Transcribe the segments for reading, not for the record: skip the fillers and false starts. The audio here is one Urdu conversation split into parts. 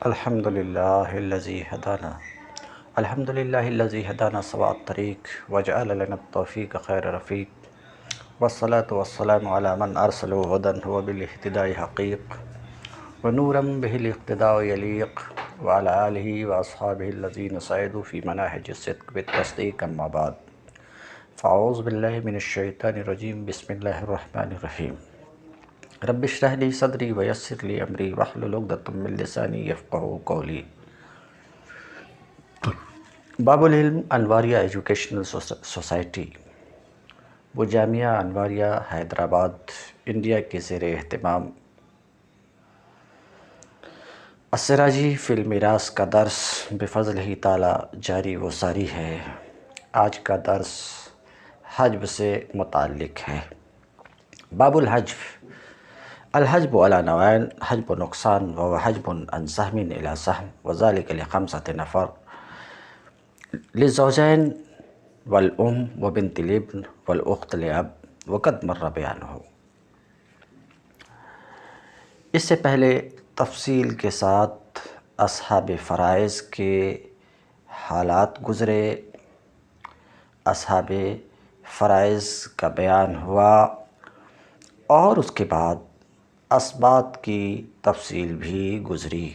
الحمد لله الذي هدانا الحمد لله الذي هدانا سواء الطريق وجعل لنا التوفيق خير رفيق والصلاة والسلام على من أرسله هدى هو بالاهتداء حقيق ونورا به الاقتداء يليق وعلى آله وأصحابه الذين سعدوا في مناهج الصدق بالتصديق أما بعد فأعوذ بالله من الشيطان الرجيم بسم الله الرحمن الرحيم رب اشرح لي صدري ويسر لي امری واحلل عقدۃ من لسانی یفقہوا قولی۔ باب العلم انواریہ ایجوکیشنل سوسائٹی، وہ جامعہ انواریہ حیدرآباد انڈیا کے زیر اہتمام السراجی فی المیراث کا درس بفضلہ تعالی جاری و ساری ہے۔ آج کا درس حجب سے متعلق ہے۔ باب الحجب، الحجب علی نوعین، حجب نقصان و حجب عن سہم الی سہم وذلک لخمسۃ نفر للزوجین والام وبنت الابن والاخت لاب وقد مر بیانہ۔ اس سے پہلے تفصیل کے ساتھ اصحاب فرائض کے حالات گزرے، اصحاب فرائض کا بیان ہوا اور اس کے بعد اسبات کی تفصیل بھی گزری۔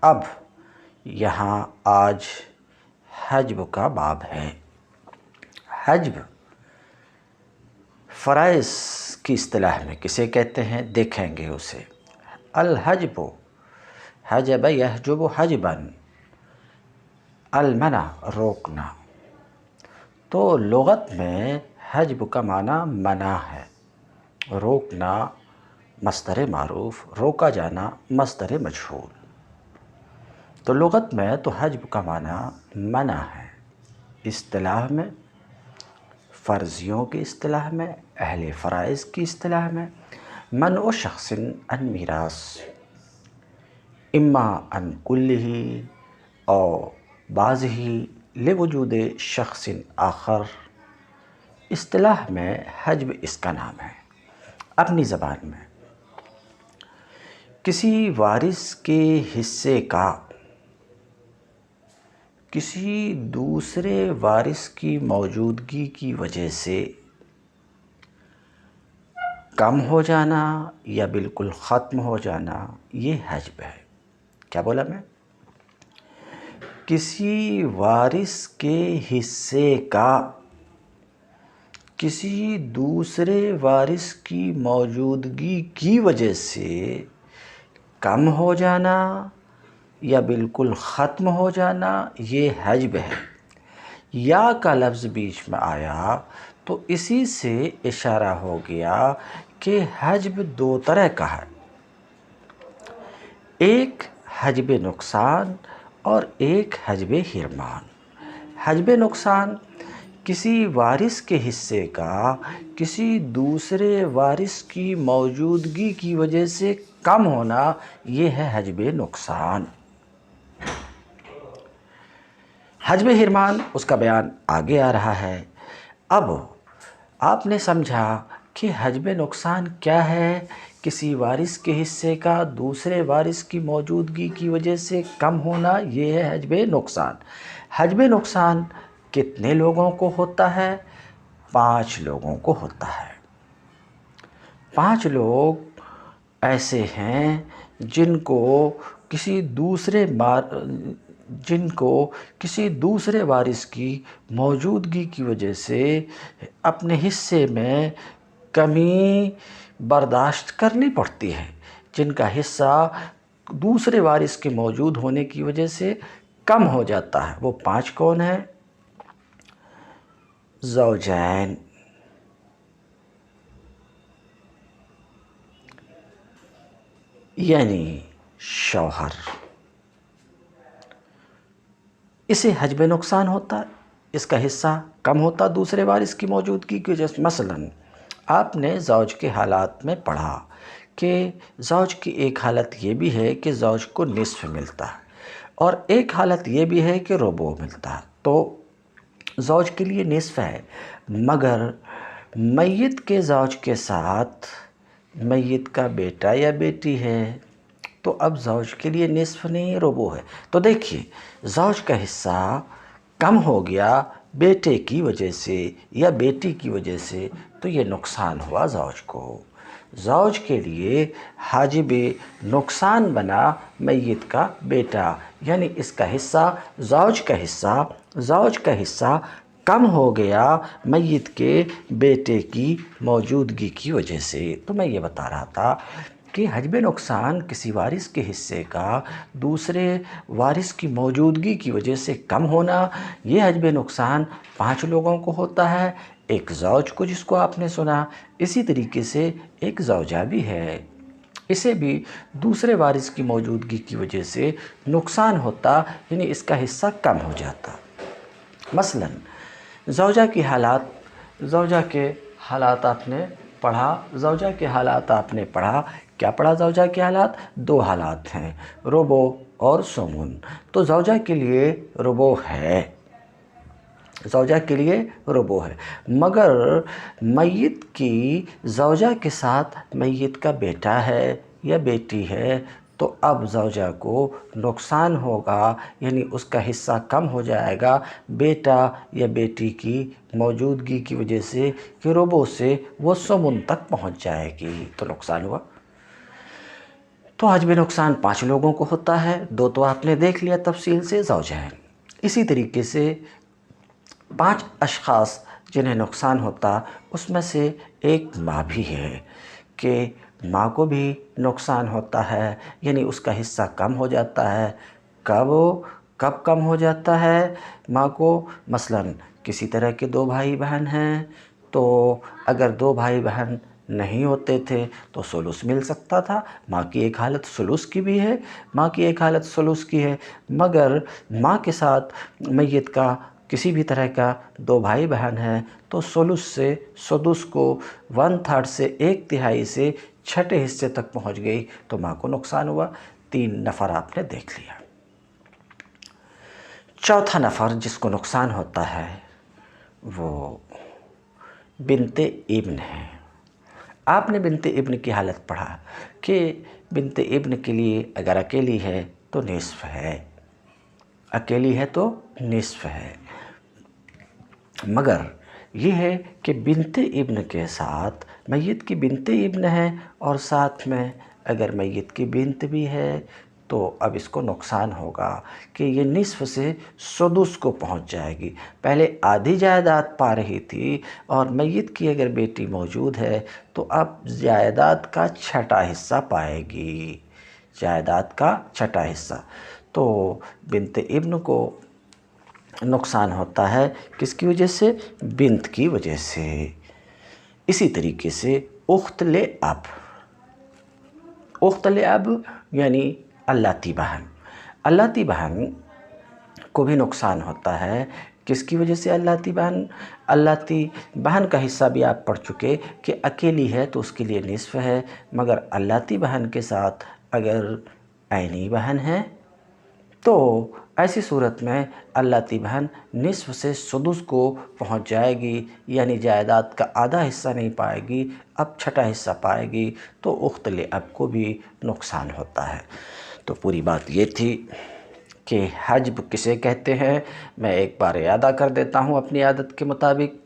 اب یہاں آج حجب کا باب ہے۔ حجب فرائض کی اصطلاح میں کسے کہتے ہیں دیکھیں گے اسے۔ الحجب، حجب یحجب حجبا، المنع روکنا، تو لغت میں حجب کا معنی منع ہے، روکنا مصدر معروف، روکا جانا مصدر مجہول۔ تو لغت میں تو حجب کا معنی منع ہے، اصطلاح میں فرضیوں کی اصطلاح میں، اہل فرائض کی اصطلاح میں منع شخص عن میراث، اما عن کلہ او بعضہ لوجود شخص آخر، اصطلاح میں حجب اس کا نام ہے۔ اپنی زبان میں کسی وارث کے حصے کا کسی دوسرے وارث کی موجودگی کی وجہ سے کم ہو جانا یا بالکل ختم ہو جانا، یہ حجب ہے۔ کیا بولا میں؟ کسی وارث کے حصے کا کسی دوسرے وارث کی موجودگی کی وجہ سے کم ہو جانا یا بالکل ختم ہو جانا، یہ حجب ہے۔ یا کا لفظ بیچ میں آیا تو اسی سے اشارہ ہو گیا کہ حجب دو طرح کا ہے، ایک حجب نقصان اور ایک حجب حرمان۔ حجب نقصان کسی وارث کے حصے کا کسی دوسرے وارث کی موجودگی کی وجہ سے کم ہونا، یہ ہے حجب نقصان۔ حجب حرمان اس کا بیان آگے آ رہا ہے۔ اب آپ نے سمجھا کہ حجب نقصان کیا ہے، کسی وارث کے حصے کا دوسرے وارث کی موجودگی کی وجہ سے کم ہونا، یہ ہے حجب نقصان۔ حجب نقصان کتنے لوگوں کو ہوتا ہے؟ 5 لوگوں کو ہوتا ہے۔ 5 لوگ ایسے ہیں جن کو کسی دوسرے وارث کی موجودگی کی وجہ سے اپنے حصے میں کمی برداشت کرنی پڑتی ہے، جن کا حصہ دوسرے وارث کے موجود ہونے کی وجہ سے کم ہو جاتا ہے۔ وہ 5 کون ہیں؟ زوجین، یعنی شوہر، اسے حجب نقصان ہوتا ہے، اس کا حصہ کم ہوتا دوسرے وارث کی موجودگی کی وجہ سے۔ مثلاً آپ نے زوج کے حالات میں پڑھا کہ زوج کی ایک حالت یہ بھی ہے کہ زوج کو نصف ملتا ہے اور ایک حالت یہ بھی ہے کہ ربع ملتا ہے۔ تو زوج کے لیے نصف ہے، مگر میت کے زوج کے ساتھ میت کا بیٹا یا بیٹی ہے تو اب زوج کے لیے نصف نہیں ربع ہے. تو دیکھیے زوج کا حصہ کم ہو گیا بیٹے کی وجہ سے یا بیٹی کی وجہ سے، تو یہ نقصان ہوا زوج کو. زوج کے لیے حاجب نقصان بنا میت کا بیٹا، یعنی اس کا حصہ زوج کا حصہ کم ہو گیا میت کے بیٹے کی موجودگی کی وجہ سے. تو میں یہ بتا رہا تھا کہ حجب نقصان کسی وارث کے حصے کا دوسرے وارث کی موجودگی کی وجہ سے کم ہونا، یہ حجب نقصان 5 لوگوں کو ہوتا ہے، ایک زوج کو جس کو آپ نے سنا. اسی طریقے سے ایک زوجہ بھی ہے، اسے بھی دوسرے وارث کی موجودگی کی وجہ سے نقصان ہوتا، یعنی اس کا حصہ کم ہو جاتا. مثلا زوجہ کے حالات آپ نے پڑھا. کیا پڑھا؟ زوجہ کے حالات 2 حالات ہیں، ربع اور ثمن. تو زوجہ کے لیے ربع ہے، مگر میت کی زوجہ کے ساتھ میت کا بیٹا ہے یا بیٹی ہے، تو اب زوجہ کو نقصان ہوگا، یعنی اس کا حصہ کم ہو جائے گا بیٹا یا بیٹی کی موجودگی کی وجہ سے کہ ربع سے وہ ثمن تک پہنچ جائے گی، تو نقصان ہوا. تو حجب نقصان 5 لوگوں کو ہوتا ہے، 2 تو آپ نے دیکھ لیا تفصیل سے، زوجین. اسی طریقے سے 5 اشخاص جنہیں نقصان ہوتا، اس میں سے ایک ماں بھی ہے کہ ماں کو بھی نقصان ہوتا ہے، یعنی اس کا حصہ کم ہو جاتا ہے. کب کم ہو جاتا ہے ماں کو؟ مثلا کسی طرح کے 2 بھائی بہن ہیں، تو اگر 2 بھائی بہن نہیں ہوتے تھے تو ثلث مل سکتا تھا. ماں کی ایک حالت ثلث کی ہے، مگر ماں کے ساتھ میت کا کسی بھی طرح کا 2 بھائی بہن ہیں تو ثلث سے سدس کو 1/3 سے 1/3 سے 6 حصے تک پہنچ گئی، تو ماں کو نقصان ہوا. 3 نفر آپ نے دیکھ لیا. چوتھا نفر جس کو نقصان ہوتا ہے وہ بنت ابن ہے. آپ نے بنت ابن کی حالت پڑھا کہ بنت ابن کے لیے اگر اکیلی ہے تو نصف ہے، مگر یہ ہے کہ بنت ابن کے ساتھ میت کی بنت ابن ہے اور ساتھ میں اگر میت کی بنت بھی ہے تو اب اس کو نقصان ہوگا کہ یہ نصف سے سدس کو پہنچ جائے گی. پہلے آدھی جائیداد پا رہی تھی اور میت کی اگر بیٹی موجود ہے تو اب جائیداد کا 6واں حصہ پائے گی، تو بنت ابن کو نقصان ہوتا ہے کس کی وجہ سے؟ بنت کی وجہ سے. اسی طریقے سے اخت لاب یعنی اللاتی بہن کو بھی نقصان ہوتا ہے. کس کی وجہ سے؟ اللاتی بہن کا حصہ بھی آپ پڑھ چکے کہ اکیلی ہے تو اس کے لیے نصف ہے، مگر اللاتی بہن کے ساتھ اگر عینی بہن ہے تو ایسی صورت میں اللاتی بہن نصف سے سدس کو پہنچ جائے گی، یعنی جائیداد کا آدھا حصہ نہیں پائے گی، اب 6واں حصہ پائے گی، تو اخت لاب کو بھی نقصان ہوتا ہے. تو پوری بات یہ تھی کہ حجب کسے کہتے ہیں. میں ایک بار اعادہ کر دیتا ہوں اپنی عادت کے مطابق.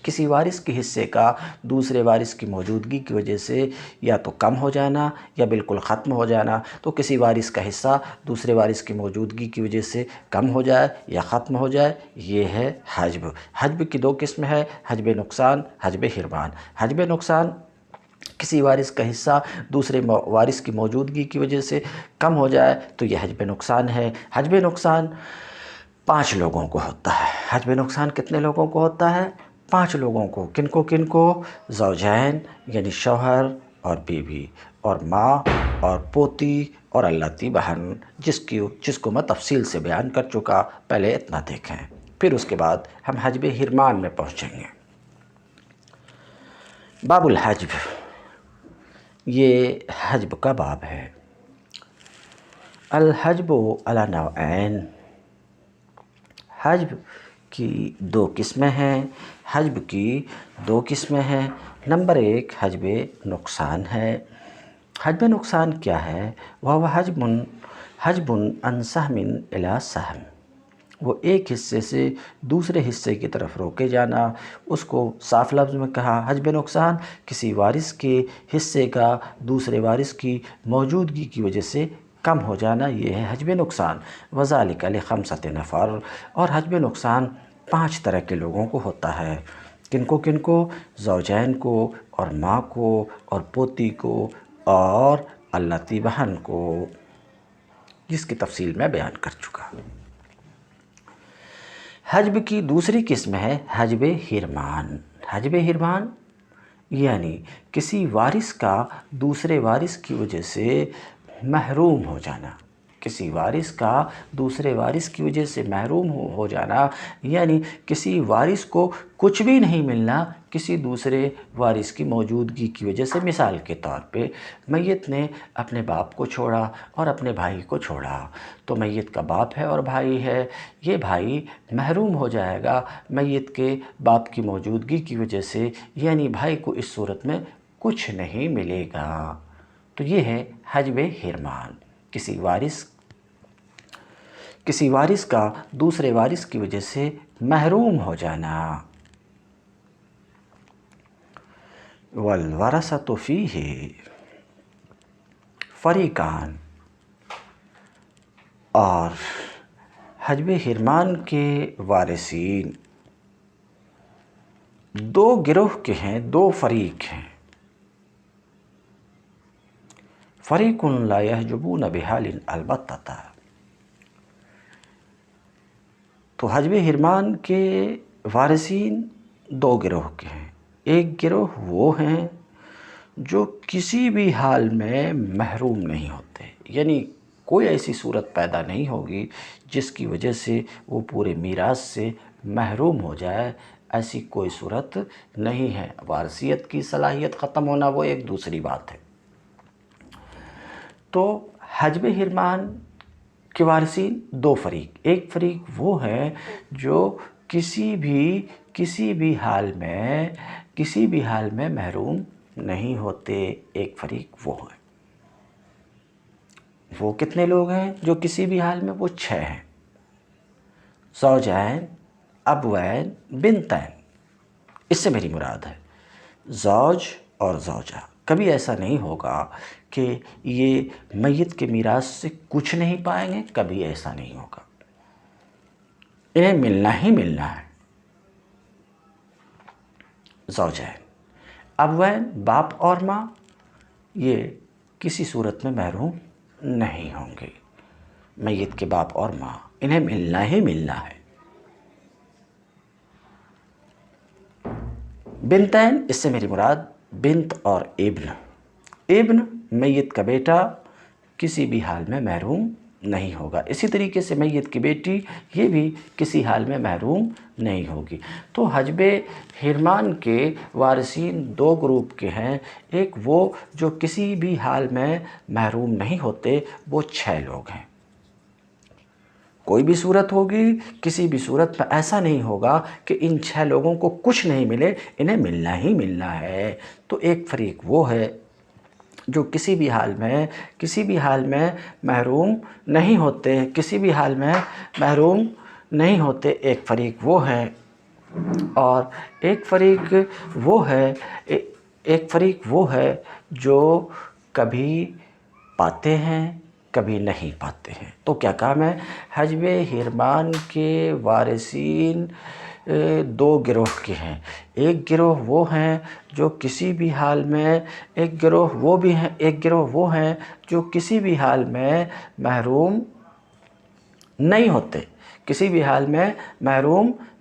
کسی وارث کے حصے کا دوسرے وارث کی موجودگی کی وجہ سے یا تو کم ہو جانا یا بالکل ختم ہو جانا. تو کسی وارث کا حصہ دوسرے وارث کی موجودگی کی وجہ سے کم ہو جائے یا ختم ہو جائے، یہ ہے حجب. حجب کی 2 قسم ہے، حجب نقصان، حجب حرمان. حجب نقصان کسی وارث کا حصہ دوسرے وارث کی موجودگی کی وجہ سے کم ہو جائے تو یہ حجب نقصان ہے. حجب نقصان 5 لوگوں کو ہوتا ہے. حجب نقصان کتنے لوگوں کو ہوتا ہے؟ 5 لوگوں کو. کن کو؟ زوجین یعنی شوہر اور بیوی اور ماں اور پوتی اور اللاتی بہن، جس کو میں تفصیل سے بیان کر چکا. پہلے اتنا دیکھیں، پھر اس کے بعد ہم حجب حرمان میں پہنچیں گے. باب الحجب، یہ حجب کا باب ہے. الحجب علی نوعین، حجب کی 2 قسمیں ہیں. نمبر 1 حجب نقصان ہے. حجب نقصان کیا ہے؟ وہ حجب عن سہم الی سہم، وہ ایک حصے سے دوسرے حصے کی طرف روکے جانا، اس کو صاف لفظ میں کہا حجب نقصان کسی وارث کے حصے کا دوسرے وارث کی موجودگی کی وجہ سے کم ہو جانا، یہ ہے حجب نقصان۔ وذالک لخمسۃ نفر، اور حجب نقصان 5 طرح کے لوگوں کو ہوتا ہے۔ کن کو؟ زوجین کو، اور ماں کو، اور پوتی کو، اور اللاتی بہن کو، جس کی تفصیل میں بیان کر چکا۔ حجب کی دوسری قسم ہے حجب حرمان۔ حجب حرمان یعنی کسی وارث کا دوسرے وارث کی وجہ سے محروم ہو جانا، کسی وارث کا دوسرے وارث کی وجہ سے محروم ہو جانا، یعنی کسی وارث کو کچھ بھی نہیں ملنا کسی دوسرے وارث کی موجودگی کی وجہ سے۔ مثال کے طور پہ میت نے اپنے باپ کو چھوڑا اور اپنے بھائی کو چھوڑا، تو میت کا باپ ہے اور بھائی ہے، یہ بھائی محروم ہو جائے گا میت کے باپ کی موجودگی کی وجہ سے، یعنی بھائی کو اس صورت میں کچھ نہیں ملے گا۔ تو یہ ہے حجب حرمان، کسی وارث کا دوسرے وارث کی وجہ سے محروم ہو جانا۔ والورثۃ فیہ فریقان، اور حجب حرمان کے وارثین 2 گروہ کے ہیں، 2 فریق ہیں۔ فریق لا یحجبون بحال البتۃ، تو حجب حرمان کے وارثین 2 گروہ کے ہیں۔ ایک گروہ وہ ہیں جو کسی بھی حال میں محروم نہیں ہوتے، یعنی کوئی ایسی صورت پیدا نہیں ہوگی جس کی وجہ سے وہ پورے میراث سے محروم ہو جائے، ایسی کوئی صورت نہیں ہے۔ وارثیت کی صلاحیت ختم ہونا وہ ایک دوسری بات ہے۔ تو حجب حرمان کے وارثین 2 فریق، ایک فریق وہ ہیں جو کسی بھی حال میں محروم نہیں ہوتے، ایک فریق وہ ہیں۔ وہ کتنے لوگ ہیں جو کسی بھی حال میں؟ وہ 6 ہیں۔ زوجین، ابوین، بنتین، اس سے میری مراد ہے زوج اور زوجہ۔ کبھی ایسا نہیں ہوگا کہ یہ میت کے میراث سے کچھ نہیں پائیں گے، کبھی ایسا نہیں ہوگا، انہیں ملنا ہی ملنا ہے۔ زوجین، ابوین، باپ اور ماں، یہ کسی صورت میں محروم نہیں ہوں گے، میت کے باپ اور ماں انہیں ملنا ہی ملنا ہے۔ بنتین، اس سے میری مراد بنت اور ابن میت کا بیٹا کسی بھی حال میں محروم نہیں ہوگا، اسی طریقے سے میت کی بیٹی یہ بھی کسی حال میں محروم نہیں ہوگی۔ تو حجب حرمان کے وارثین 2 گروپ کے ہیں، ایک وہ جو کسی بھی حال میں محروم نہیں ہوتے، وہ 6 لوگ ہیں۔ کوئی بھی صورت ہوگی، کسی بھی صورت میں ایسا نہیں ہوگا کہ ان 6 لوگوں کو کچھ نہیں ملے، انہیں ملنا ہی ملنا ہے۔ تو ایک فریق وہ ہے جو کسی بھی حال میں محروم نہیں ہوتے، ایک فریق وہ ہے، اور ایک فریق وہ ہے جو کبھی پاتے ہیں کبھی نہیں پاتے ہیں۔ تو کیا کام ہے؟ حجب حرمان کے وارثین 2 گروہ کے ہیں، ایک گروہ وہ ہیں جو کسی بھی حال میں، ایک گروہ وہ ہیں جو کسی بھی حال میں محروم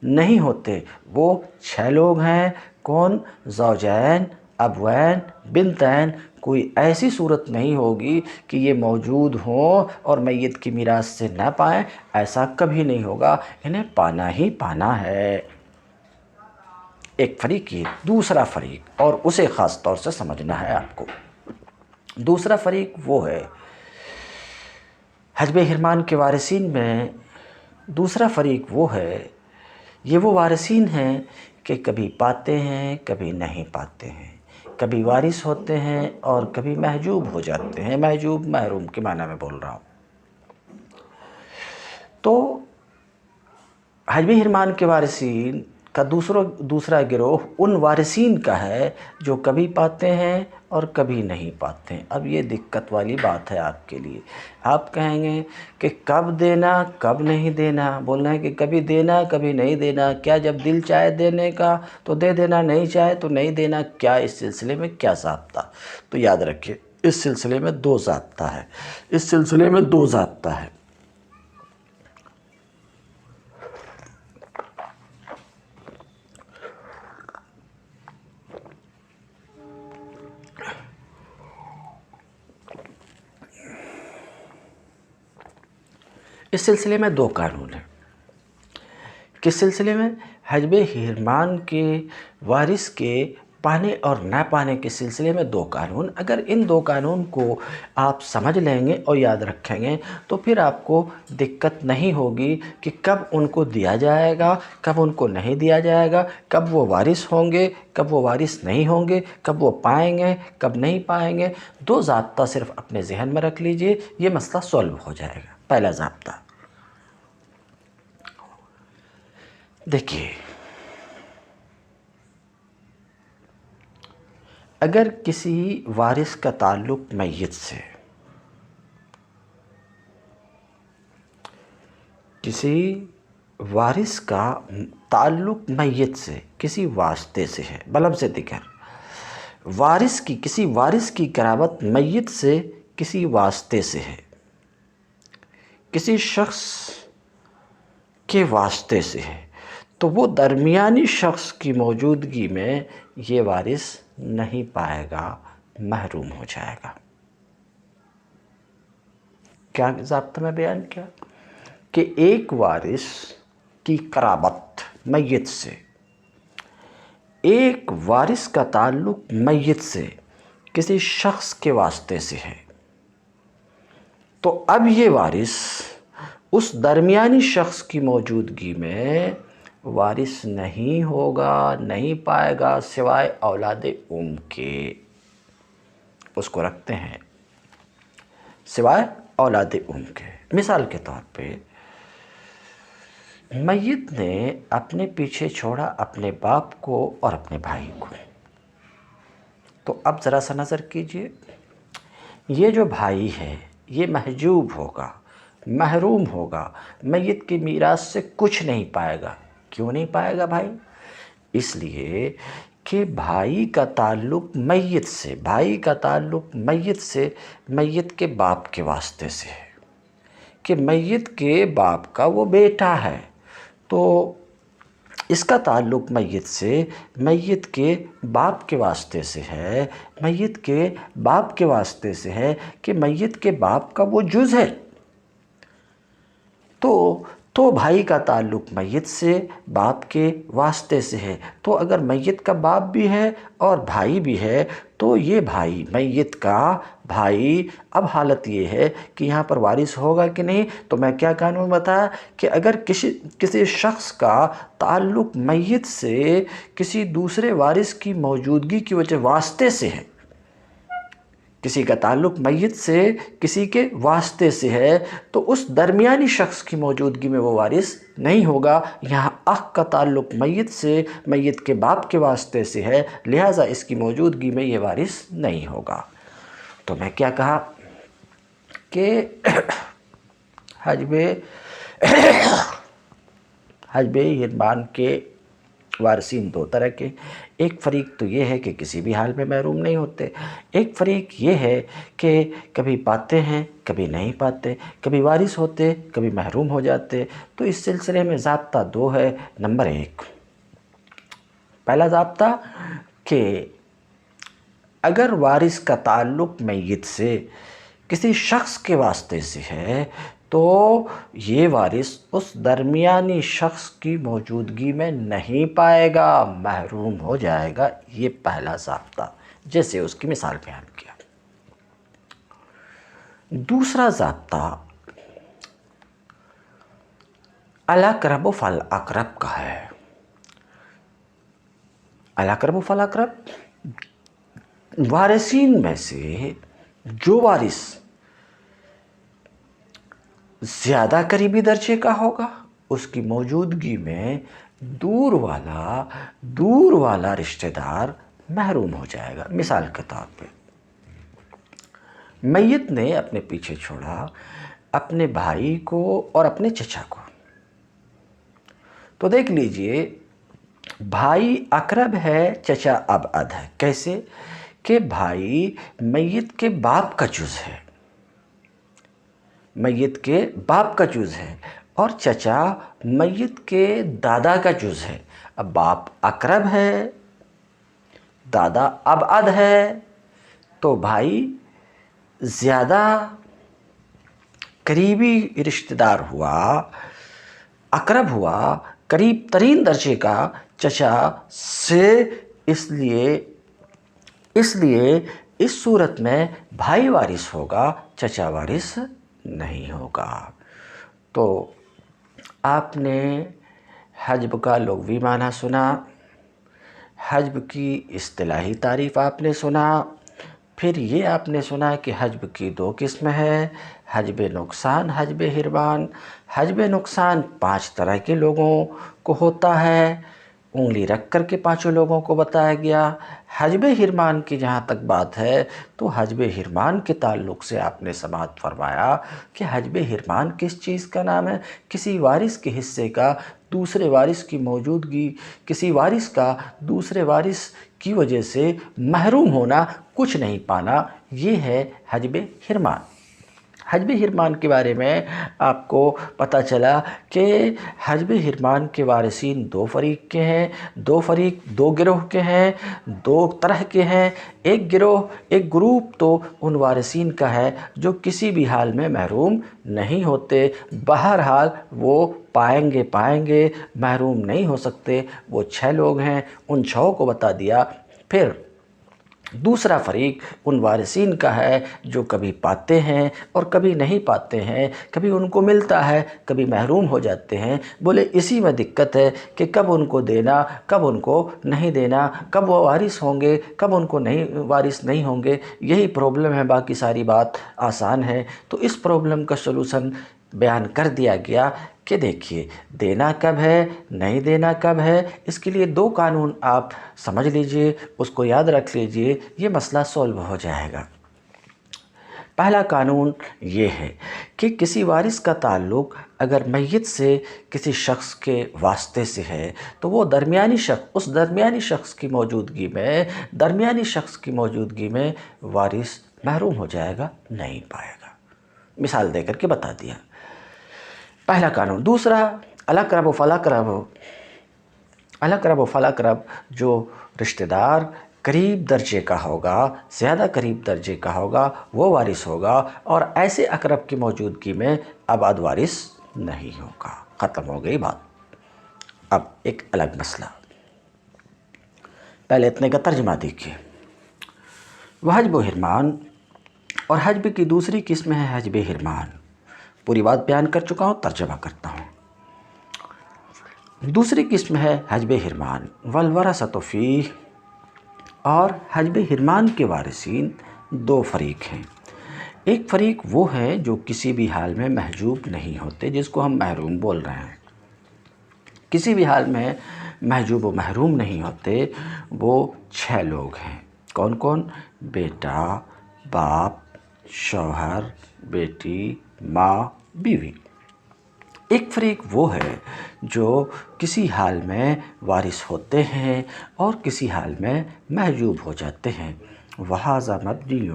نہیں ہوتے، وہ 6 لوگ ہیں۔ کون؟ زوجین، ابوین، بنتین۔ کوئی ایسی صورت نہیں ہوگی کہ یہ موجود ہوں اور میت کی میراث سے نہ پائیں، ایسا کبھی نہیں ہوگا، انہیں پانا ہی پانا ہے۔ ایک فریق یہ، دوسرا فریق، اور اسے خاص طور سے سمجھنا ہے آپ کو، دوسرا فریق وہ ہے حجب حرمان کے وارثین میں، دوسرا فریق وہ ہے، یہ وہ وارثین ہیں کہ کبھی پاتے ہیں کبھی نہیں پاتے ہیں، کبھی وارث ہوتے ہیں اور کبھی محجوب ہو جاتے ہیں. محجوب محروم کے معنی میں بول رہا ہوں. تو حجب حرمان کے وارثین کا دوسرا گروہ ان وارثین کا ہے جو کبھی پاتے ہیں اور کبھی نہیں پاتے ہیں. اب یہ دقت والی بات ہے آپ کے لیے. آپ کہیں گے کہ کب دینا کب نہیں دینا. بولنا ہے کہ کبھی دینا کبھی نہیں دینا. کیا جب دل چاہے دینے کا تو دے دینا, نہیں چاہے تو نہیں دینا؟ کیا اس سلسلے میں کیا ضابطہ؟ تو یاد رکھیے اس سلسلے میں دو ضابطہ ہے. اس سلسلے میں دو قانون ہیں. کس سلسلے میں؟ حجب حرمان کے وارث کے پانے اور نہ پانے کے سلسلے میں دو قانون. اگر ان دو قانون کو آپ سمجھ لیں گے اور یاد رکھیں گے تو پھر آپ کو دقت نہیں ہوگی کہ کب ان کو دیا جائے گا, کب ان کو نہیں دیا جائے گا, کب وہ وارث ہوں گے, کب وہ وارث نہیں ہوں گے, کب وہ پائیں گے, کب نہیں پائیں گے. دو ضابطہ صرف اپنے ذہن میں رکھ لیجئے, یہ مسئلہ سولو ہو جائے گا. پہلا ضابطہ دیکھیے, اگر کسی وارث کا تعلق میت سے, کسی وارث کا تعلق میت سے کسی واسطے سے ہے, بلب سے دیگر کسی وارث کی قرابت میت سے کسی واسطے سے ہے, کسی شخص کے واسطے سے ہے, تو وہ درمیانی شخص کی موجودگی میں یہ وارث نہیں پائے گا, محروم ہو جائے گا. کیا ضابطہ میں بیان کیا کہ ایک وارث کی قرابت میت سے, ایک وارث کا تعلق میت سے کسی شخص کے واسطے سے ہے, تو اب یہ وارث اس درمیانی شخص کی موجودگی میں وارث نہیں ہوگا, نہیں پائے گا سوائے اولاد کے. اس کو رکھتے ہیں سوائے اولاد کے. مثال کے طور پہ میت نے اپنے پیچھے چھوڑا اپنے باپ کو اور اپنے بھائی کو. تو اب ذرا سا نظر کیجئے, یہ جو بھائی ہے یہ محجوب ہوگا, محروم ہوگا, میت کی میراث سے کچھ نہیں پائے گا. کیوں نہیں پائے گا بھائی؟ اس لیے کہ بھائی کا تعلق میت سے, میت کے باپ کے واسطے سے ہے, کہ میت کے باپ کا وہ بیٹا ہے, تو اس کا تعلق میت سے میت کے باپ کے واسطے سے ہے, کہ میت کے باپ کا وہ جز ہے. تو بھائی کا تعلق میت سے باپ کے واسطے سے ہے. تو اگر میت کا باپ بھی ہے اور بھائی بھی ہے تو یہ بھائی, میت کا بھائی, اب حالت یہ ہے کہ یہاں پر وارث ہوگا کہ نہیں. تو میں کیا قانون بتایا کہ اگر کسی شخص کا تعلق میت سے کسی دوسرے وارث کی موجودگی کی وجہ واسطے سے ہے, کسی کا تعلق میت سے کسی کے واسطے سے ہے, تو اس درمیانی شخص کی موجودگی میں وہ وارث نہیں ہوگا. یہاں اخ کا تعلق میت سے میت کے باپ کے واسطے سے ہے, لہٰذا اس کی موجودگی میں یہ وارث نہیں ہوگا. تو میں کیا کہا کہ حجب حرمان کے وارثین دو طرح کے. ایک فریق تو یہ ہے کہ کسی بھی حال میں محروم نہیں ہوتے, ایک فریق یہ ہے کہ کبھی پاتے ہیں کبھی نہیں پاتے, کبھی وارث ہوتے کبھی محروم ہو جاتے. تو اس سلسلے میں ضابطہ دو ہے. نمبر ایک, پہلا ضابطہ کہ اگر وارث کا تعلق میت سے کسی شخص کے واسطے سے ہے تو یہ وارث اس درمیانی شخص کی موجودگی میں نہیں پائے گا, محروم ہو جائے گا. یہ پہلا ضابطہ, جیسے اس کی مثال بیان کیا. دوسرا ضابطہ الاقرب فالاقرب کا ہے. الاقرب فالاقرب وارثین میں سے جو وارث زیادہ قریبی درجے کا ہوگا اس کی موجودگی میں دور والا رشتہ دار محروم ہو جائے گا۔ مثال کے طور پہ میت نے اپنے پیچھے چھوڑا اپنے بھائی کو اور اپنے چچا کو، تو دیکھ لیجئے بھائی اقرب ہے، چچا ابعد ہے۔ کیسے کہ بھائی میت کے باپ کا جز ہے، میت کے باپ کا جز ہے، اور چچا میت کے دادا کا جز ہے۔ اب باپ اقرب ہے، دادا ابعد ہے، تو بھائی زیادہ قریبی رشتہ دار ہوا، اقرب ہوا، قریب ترین درجے کا چچا سے، اس لیے اس صورت میں بھائی وارث ہوگا، چچا وارث نہیں ہوگا۔ تو آپ نے حجب کا لغوی معنی سنا، حجب کی اصطلاحی تعریف آپ نے سنا، پھر یہ آپ نے سنا کہ حجب کی دو قسم ہے، حجب نقصان، حجب حرمان۔ حجب نقصان 5 طرح کے لوگوں کو ہوتا ہے، انگلی رکھ کر کے 5 لوگوں کو بتایا گیا۔ حجب حرمان کی جہاں تک بات ہے تو حجب حرمان کے تعلق سے آپ نے سماعت فرمایا کہ حجب حرمان کس چیز کا نام ہے؟ کسی وارث کے حصے کا دوسرے وارث کی موجودگی، کسی وارث کا دوسرے وارث کی وجہ سے محروم ہونا، کچھ نہیں پانا، یہ ہے حجب حرمان۔ حجب حرمان کے بارے میں آپ کو پتہ چلا کہ حجب حرمان کے وارثین 2 فریق کے ہیں، 2 گروہ کے ہیں، 2 طرح کے ہیں۔ ایک گروپ تو ان وارثین کا ہے جو کسی بھی حال میں محروم نہیں ہوتے، بہرحال وہ پائیں گے، محروم نہیں ہو سکتے، وہ 6 لوگ ہیں، ان 6 کو بتا دیا۔ پھر دوسرا فریق ان وارثین کا ہے جو کبھی پاتے ہیں اور کبھی نہیں پاتے ہیں، کبھی ان کو ملتا ہے، کبھی محروم ہو جاتے ہیں۔ بولے اسی میں دقت ہے کہ کب ان کو دینا، کب ان کو نہیں دینا، کب وہ وارث ہوں گے، کب ان کو وارث نہیں ہوں گے، یہی پرابلم ہے، باقی ساری بات آسان ہے۔ تو اس پرابلم کا سلوشن بیان کر دیا گیا کہ دیکھیے دینا کب ہے، نہیں دینا کب ہے، اس کے لیے 2 قانون آپ سمجھ لیجئے، اس کو یاد رکھ لیجئے، یہ مسئلہ سولو ہو جائے گا۔ پہلا قانون یہ ہے کہ کسی وارث کا تعلق اگر میت سے کسی شخص کے واسطے سے ہے تو وہ اس درمیانی شخص کی موجودگی میں وارث محروم ہو جائے گا، نہیں پائے گا۔ مثال دے کر کے بتا دیا پہلا قانون۔ دوسرا الاقرب فالاقرب، جو رشتہ دار قریب درجے کا ہوگا، زیادہ قریب درجے کا ہوگا، وہ وارث ہوگا، اور ایسے اقرب کی موجودگی میں ابعد وارث نہیں ہوگا۔ ختم ہو گئی بات۔ اب ایک الگ مسئلہ، پہلے اتنے کا ترجمہ دیکھیے۔ وہ حجب و حرمان، اور حجب کی دوسری قسم ہے حجب حرمان۔ پوری بات بیان کر چکا ہوں، ترجمہ کرتا ہوں۔ دوسری قسم ہے حجب حرمان، والورثۃ فیہ، اور حجب حرمان کے وارثین 2 فریق ہیں۔ ایک فریق وہ ہے جو کسی بھی حال میں محجوب نہیں ہوتے، جس کو ہم محروم بول رہے ہیں، کسی بھی حال میں محجوب و محروم نہیں ہوتے، وہ 6 لوگ ہیں۔ کون کون؟ بیٹا، باپ، شوہر، بیٹی، ماں، بیوی۔ ایک فریق وہ ہے جو کسی حال میں وارث ہوتے ہیں اور کسی حال میں محجوب ہو جاتے ہیں۔ وَهَذَا مَبْنِيٌّ،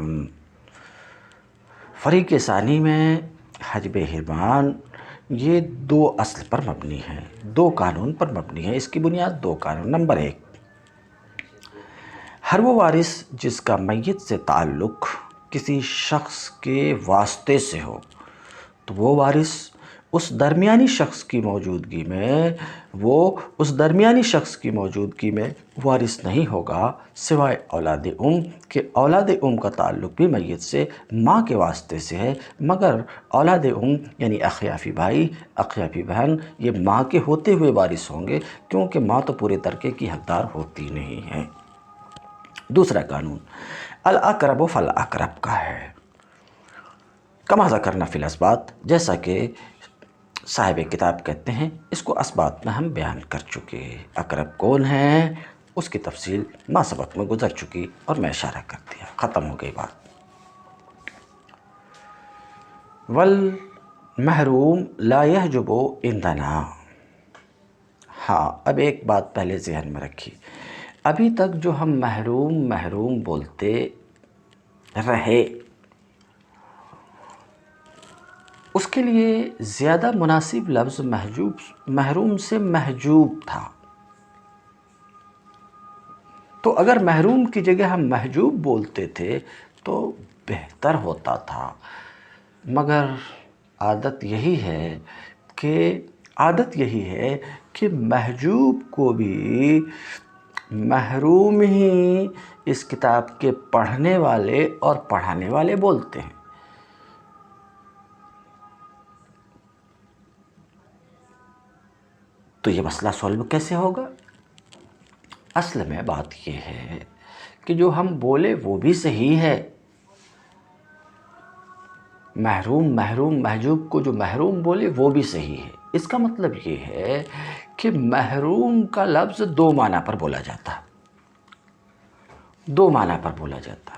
فریق ثانی میں حجب حرمان، یہ 2 اصل پر مبنی ہے، 2 قانون پر مبنی ہے۔ اس کی بنیاد 2 قانون۔ نمبر 1، ہر وہ وارث جس کا میت سے تعلق کسی شخص کے واسطے سے ہو تو وہ وارث اس درمیانی شخص کی موجودگی میں وارث نہیں ہوگا، سوائے اولاد کہ اولاد کا تعلق بھی میت سے ماں کے واسطے سے ہے، مگر اولاد یعنی اخیافی بھائی، اخیافی بہن، یہ ماں کے ہوتے ہوئے وارث ہوں گے، کیونکہ ماں تو پورے ترکے کی حقدار ہوتی نہیں ہے۔ دوسرا قانون الاقرب فالاقرب کا ہے، کما ذکرنا فی الاسبات، جیسا کہ صاحب کتاب کہتے ہیں، اس کو اسبات میں ہم بیان کر چکے۔ اقرب کون ہے اس کی تفصیل ما سبق میں گزر چکی اور میں اشارہ کر دیا، ختم ہو گئی بات۔ والمحروم لا يحجب عندنا، ہاں اب ایک بات پہلے ذہن میں رکھی، ابھی تک جو ہم محروم محروم بولتے رہے، اس کے لیے زیادہ مناسب لفظ محروم سے محجوب تھا، تو اگر محروم کی جگہ ہم محجوب بولتے تھے تو بہتر ہوتا تھا، مگر عادت یہی ہے کہ محجوب کو بھی محروم ہی اس کتاب کے پڑھنے والے اور پڑھانے والے بولتے ہیں۔ تو یہ مسئلہ سولو کیسے ہوگا؟ اصل میں بات یہ ہے کہ جو ہم بولے وہ بھی صحیح ہے، محروم محجوب کو جو محروم بولے وہ بھی صحیح ہے۔ اس کا مطلب یہ ہے کہ محروم کا لفظ دو معنی پر بولا جاتا،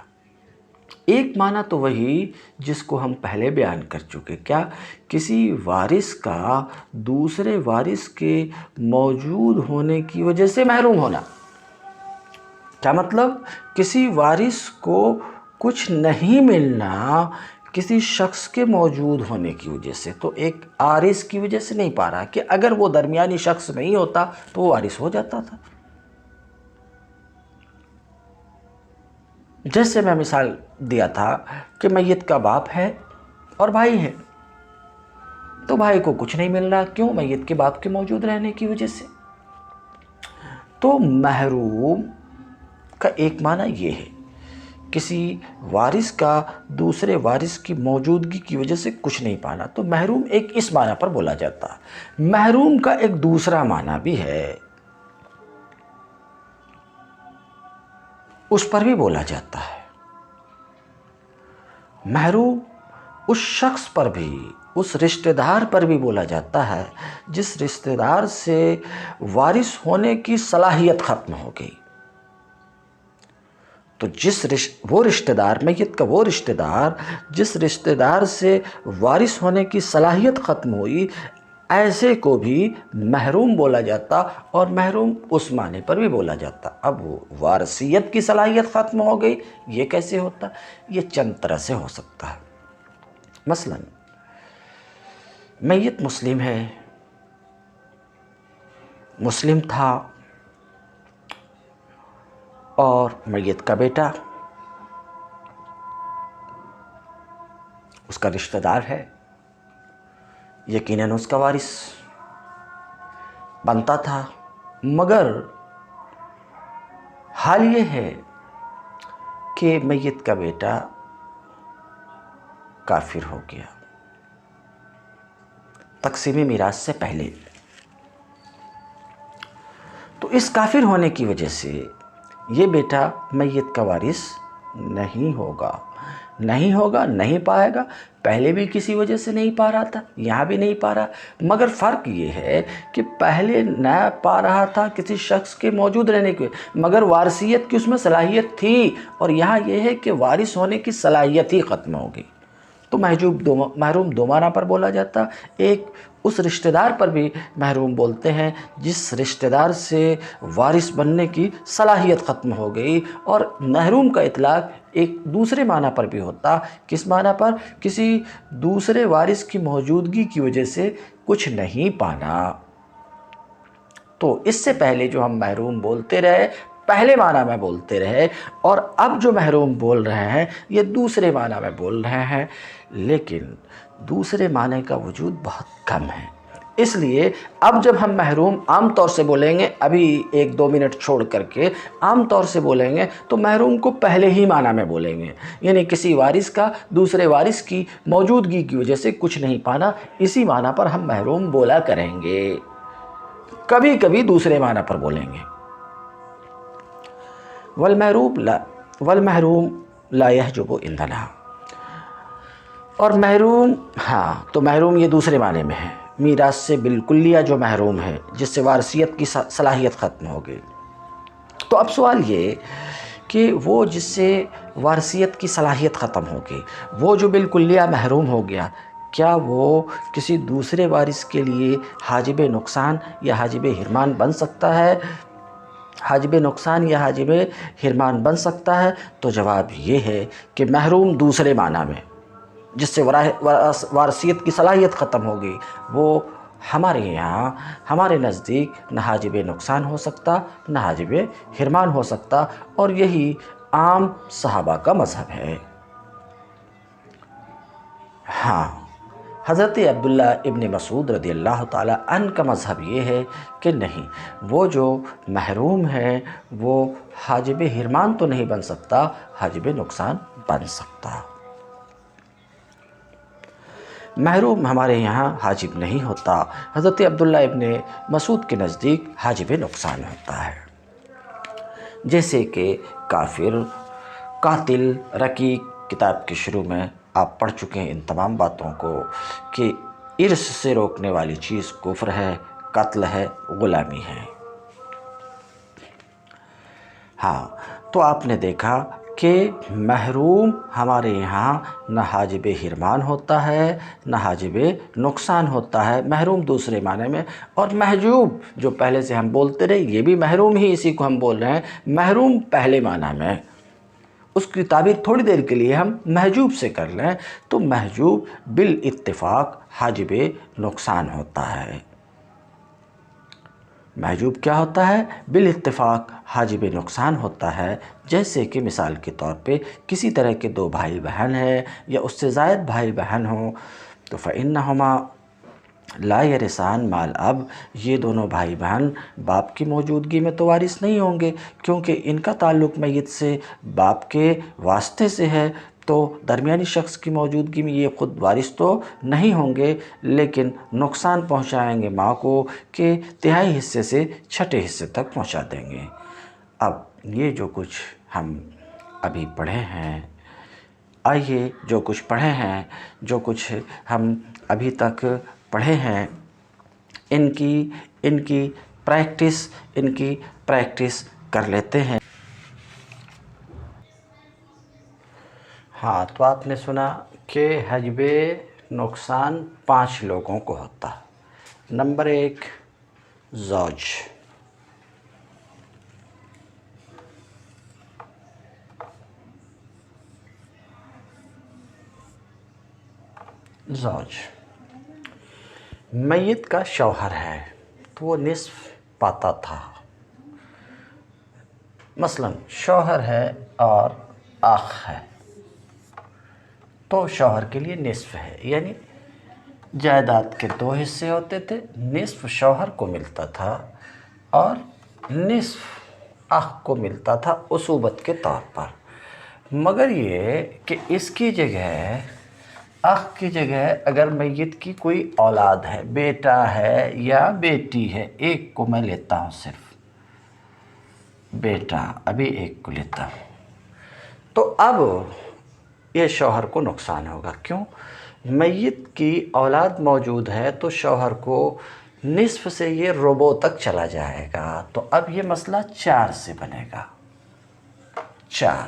ایک معنی تو وہی جس کو ہم پہلے بیان کر چکے، کیا؟ کسی وارث کا دوسرے وارث کے موجود ہونے کی وجہ سے محروم ہونا۔ کیا مطلب؟ کسی وارث کو کچھ نہیں ملنا کسی شخص کے موجود ہونے کی وجہ سے، تو ایک عارض کی وجہ سے نہیں پا رہا، کہ اگر وہ درمیانی شخص نہیں ہوتا تو وہ وارث ہو جاتا تھا۔ جیسے میں مثال دیا تھا کہ میت کا باپ ہے اور بھائی ہے، تو بھائی کو کچھ نہیں مل رہا، کیوں؟ میت کے باپ کے موجود رہنے کی وجہ سے۔ تو محروم کا ایک معنی یہ ہے، کسی وارث کا دوسرے وارث کی موجودگی کی وجہ سے کچھ نہیں پانا، تو محروم ایک اس معنی پر بولا جاتا ہے۔ محروم کا ایک دوسرا معنی بھی ہے، اس پر بھی بولا جاتا ہے۔ محروم اس شخص پر بھی، اس رشتہ دار پر بھی بولا جاتا ہے جس رشتہ دار سے وارث ہونے کی صلاحیت ختم ہو گئی۔ تو وہ رشتہ دار، میت کا وہ رشتہ دار جس رشتہ دار سے وارث ہونے کی صلاحیت ختم ہوئی، ایسے کو بھی محروم بولا جاتا، اور محروم اس معنی پر بھی بولا جاتا۔ اب وہ وارثیت کی صلاحیت ختم ہو گئی، یہ کیسے ہوتا؟ یہ چند طرح سے ہو سکتا ہے۔ مثلا میت مسلم ہے، مسلم تھا، اور میت کا بیٹا اس کا رشتہ دار ہے، یقیناً اس کا وارث بنتا تھا، مگر حال یہ ہے کہ میت کا بیٹا کافر ہو گیا تقسیم میراث سے پہلے۔ تو اس کافر ہونے کی وجہ سے یہ بیٹا میت کا وارث نہیں ہوگا، نہیں پائے گا۔ پہلے بھی کسی وجہ سے نہیں پا رہا تھا، یہاں بھی نہیں پا رہا، مگر فرق یہ ہے کہ پہلے نہ پا رہا تھا کسی شخص کے موجود رہنے کے، مگر وارثیت کی اس میں صلاحیت تھی، اور یہاں یہ ہے کہ وارث ہونے کی صلاحیت ہی ختم ہو گئی۔ تو محروم دو معنی پر بولا جاتا، ایک اس رشتہ دار پر بھی محروم بولتے ہیں جس رشتہ دار سے وارث بننے کی صلاحیت ختم ہو گئی، اور محروم کا اطلاق ایک دوسرے معنی پر بھی ہوتا، کس معنی پر؟ کسی دوسرے وارث کی موجودگی کی وجہ سے کچھ نہیں پانا۔ تو اس سے پہلے جو ہم محروم بولتے رہے، پہلے معنی میں بولتے رہے، اور اب جو محروم بول رہے ہیں یہ دوسرے معنی میں بول رہے ہیں، لیکن دوسرے معنی کا وجود بہت کم ہے۔ اس لیے اب جب ہم محروم عام طور سے بولیں گے، ابھی 1-2 منٹ چھوڑ کر کے عام طور سے بولیں گے، تو محروم کو پہلے ہی معنی میں بولیں گے، یعنی کسی وارث کا دوسرے وارث کی موجودگی کی وجہ سے کچھ نہیں پانا، اسی معنی پر ہم محروم بولا کریں گے، کبھی کبھی دوسرے معنی پر بولیں گے۔ والمحروم لا يحجب عندنا، اور محروم، ہاں تو محروم یہ دوسرے معنی میں ہے، میراث سے بالکلیہ جو محروم ہے، جس سے وارثیت کی صلاحیت ختم ہو گئی۔ تو اب سوال یہ کہ وہ جس سے وارثیت کی صلاحیت ختم ہو گئی، وہ جو بالکلیہ محروم ہو گیا، کیا وہ کسی دوسرے وارث کے لیے حاجب نقصان یا حاجب حرمان بن سکتا ہے؟ حاجب نقصان یا حاجب حرمان بن سکتا ہے؟ تو جواب یہ ہے کہ محروم دوسرے معنی میں، جس سے وارثیت کی صلاحیت ختم ہو گئی، وہ ہمارے یہاں، ہمارے نزدیک نہ حاجب نقصان ہو سکتا نہ حاجب حرمان ہو سکتا، اور یہی عام صحابہ کا مذہب ہے۔ ہاں، حضرت عبداللہ ابن مسعود رضی اللہ تعالی عنہ کا مذہب یہ ہے کہ نہیں، وہ جو محروم ہے وہ حاجب حرمان تو نہیں بن سکتا، حاجب نقصان بن سکتا۔ محروم ہمارے یہاں حاجب نہیں ہوتا، حضرت عبداللہ ابن مسعود کے نزدیک حاجب نقصان ہوتا ہے۔ جیسے کہ کافر، قاتل، رقیق، کتاب کے شروع میں آپ پڑھ چکے ہیں ان تمام باتوں کو کہ ارث سے روکنے والی چیز کفر ہے، قتل ہے، غلامی ہے۔ ہاں، تو آپ نے دیکھا کہ محروم ہمارے یہاں نہ حاجب حرمان ہوتا ہے نہ حاجب نقصان ہوتا ہے، محروم دوسرے معنی میں، اور محجوب جو پہلے سے ہم بولتے رہے یہ بھی محروم ہی، اسی کو ہم بول رہے ہیں محروم پہلے معنی میں۔ اس کی تعبیر تھوڑی دیر کے لیے ہم محجوب سے کر لیں تو محجوب بالاتفاق حاجب نقصان ہوتا ہے۔ محجوب کیا ہوتا ہے؟ بالاتفاق حاجب نقصان ہوتا ہے۔ جیسے کہ مثال کے طور پہ کسی طرح کے دو بھائی بہن ہیں یا اس سے زائد بھائی بہن ہوں تو فَإِنَّهُمَا لا يرثان مال اب، یہ دونوں بھائی بہن باپ کی موجودگی میں تو وارث نہیں ہوں گے، کیونکہ ان کا تعلق میت سے باپ کے واسطے سے ہے، تو درمیانی شخص کی موجودگی میں یہ خود وارث تو نہیں ہوں گے، لیکن نقصان پہنچائیں گے ماں کو کہ تہائی حصے سے چھٹے حصے تک پہنچا دیں گے۔ اب یہ جو کچھ ہم ابھی پڑھے ہیں، آئیے جو کچھ پڑھے ہیں، جو کچھ ہم ابھی تک پڑھے ہیں، ان کی پریکٹس کر لیتے ہیں۔ ہاں، تو آپ نے سنا کہ حاجب نقصان 5 لوگوں کو ہوتا۔ نمبر 1 زوج، میت کا شوہر ہے تو وہ نصف پاتا تھا، مثلا شوہر ہے اور آخ ہے تو شوہر کے لیے نصف ہے، یعنی جائیداد کے 2 حصے ہوتے تھے، نصف شوہر کو ملتا تھا اور نصف آخ کو ملتا تھا اصوبت کے طور پر۔ مگر یہ کہ اس کی جگہ، آخ کی جگہ اگر میت کی کوئی اولاد ہے، بیٹا ہے یا بیٹی ہے، ایک کو میں لیتا ہوں، صرف بیٹا، ابھی ایک کو لیتا ہوں، تو اب یہ شوہر کو نقصان ہوگا۔ کیوں؟ میت کی اولاد موجود ہے تو شوہر کو نصف سے یہ ربع تک چلا جائے گا، تو اب یہ مسئلہ 4 سے بنے گا، 4۔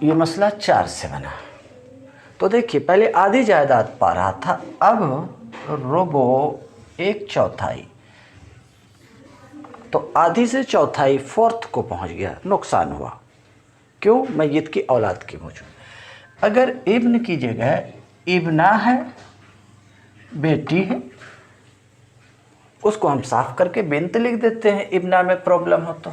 یہ مسئلہ 4 سے بنا۔ تو دیکھیے پہلے آدھی جائیداد پا رہا تھا، اب ربع 1/4، تو آدھی سے چوتھائی 4 کو پہنچ گیا، نقصان ہوا۔ کیوں؟ میت کی اولاد کی موجود۔ اگر ابن کی جگہ ابنہ ہے، بیٹی ہے، اس کو ہم صاف کر کے بنت لکھ دیتے ہیں، ابنہ میں پرابلم ہو تو۔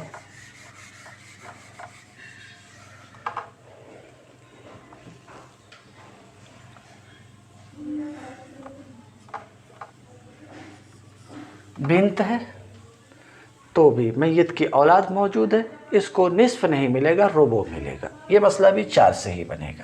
بنت ہے تو بھی میت کی اولاد موجود ہے، اس کو نصف نہیں ملے گا، ربع ملے گا۔ یہ مسئلہ بھی 4 سے ہی بنے گا۔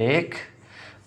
1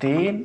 3,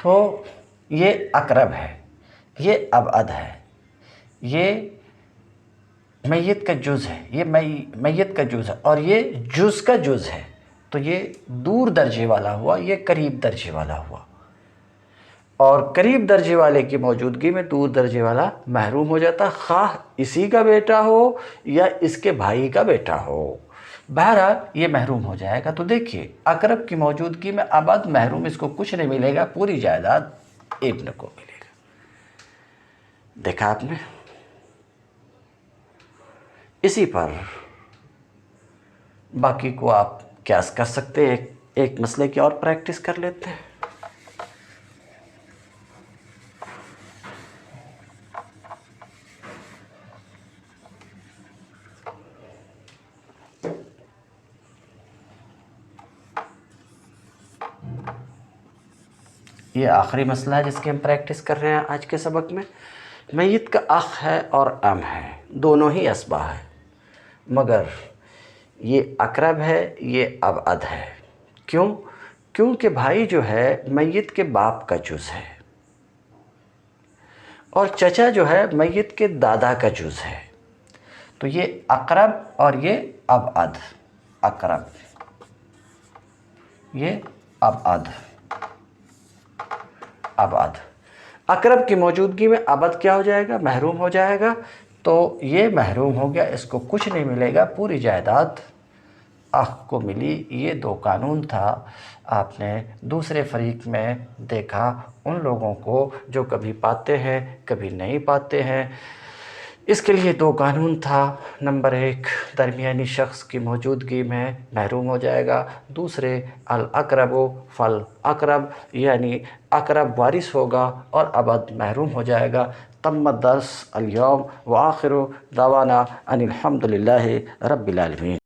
تو یہ اقرب ہے، یہ ابعد ہے، یہ میت کا جز ہے، یہ میت کا جز ہے، اور یہ جز کا جز ہے، تو یہ دور درجے والا ہوا، یہ قریب درجے والا ہوا، اور قریب درجے والے کی موجودگی میں دور درجے والا محروم ہو جاتا، خواہ اسی کا بیٹا ہو یا اس کے بھائی کا بیٹا ہو، بہرحال یہ محروم ہو جائے گا۔ تو دیکھیے اقرب کی موجودگی میں ابعد محروم، اس کو کچھ نہیں ملے گا، پوری جائیداد ابن کو ملے گا۔ دیکھا آپ نے؟ اسی پر باقی کو آپ قیاس کر سکتے ہیں، ایک مسئلے کی اور پریکٹس کر لیتے ہیں۔ یہ آخری مسئلہ ہے جس کی ہم پریکٹس کر رہے ہیں آج کے سبق میں۔ میت کا اخ ہے اور ام ہے، دونوں ہی اسبا ہے، مگر یہ اقرب ہے، یہ ابعد ہے۔ کیوں؟ کیونکہ بھائی جو ہے میت کے باپ کا جز ہے، اور چچا جو ہے میت کے دادا کا جز ہے، تو یہ اقرب اور یہ ابعد، اقرب یہ ابعد، ابعد اقرب کی موجودگی میں ابعد کیا ہو جائے گا؟ محروم ہو جائے گا، تو یہ محروم ہو گیا، اس کو کچھ نہیں ملے گا، پوری جائیداد اخ کو ملی۔ یہ دو قانون تھا، آپ نے دوسرے فریق میں دیکھا ان لوگوں کو جو کبھی پاتے ہیں کبھی نہیں پاتے ہیں، اس کے لیے دو قانون تھا۔ نمبر 1، درمیانی شخص کی موجودگی میں محروم ہو جائے گا، دوسرے الاقرب فالاقرب، یعنی اقرب وارث ہوگا اور ابعد محروم ہو جائے گا۔ تم الدرس اليوم وآخر دعوانا ان الحمد للہ رب العالمین۔